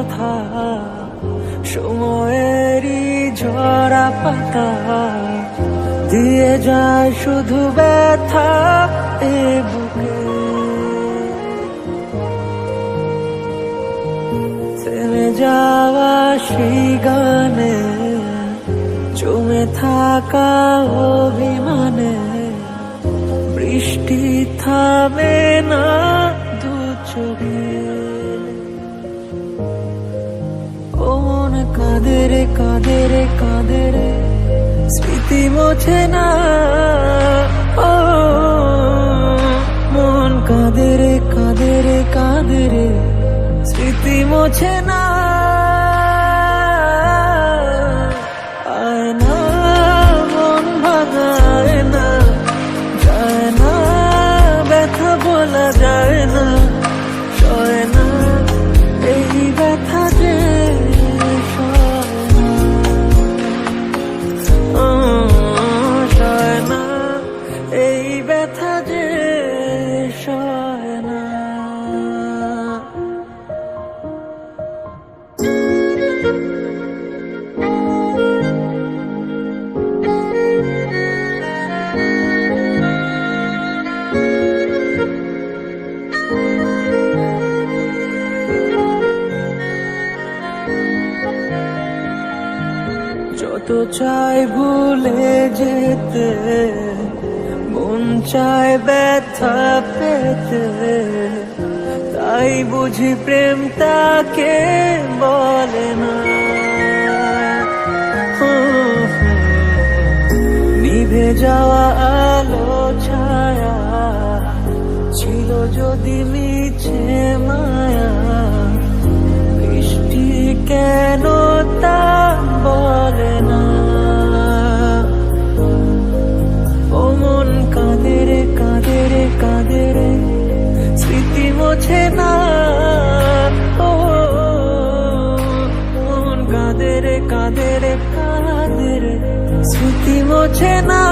কথা, সময়েরই ঝরা পাতা দিয়ে যায় শুধু ব্যথা এ বুকে। থেমে যাওয়া সেই গানে, জমে থাকা অভিমানে, বৃষ্টি থামে না দু চোখে। ও মন কাঁদে রে কাঁদে রে কাঁদে রে, স্মৃতি মোছে না। ও মন কাঁদে রে কাঁদে রে কাঁদে রে, স্মৃতি মোছে না। আয় না মন ভাঙায় না, যায় না ব্যথা বলা যায় না, সয় না এই ব্যথা যে সয় না, সয় না এই ব্যথা যে সয় না। যত চাই ভুলে যেতে, মন চায় ব্যথা পেতে, তাই বুঝি প্রেম তাকে বলে না। নিভে যাওয়া আলো ছায়া ছিল যদি মিছে মায়া, বৃষ্টি কেন তা বলে না। ও মন কাঁদে রে কাঁদে রে কাঁদে রে, স্মৃতি মোছে না। ও মন কাঁদে রে কাঁদে রে কাঁদে রে, স্মৃতি মোছে না।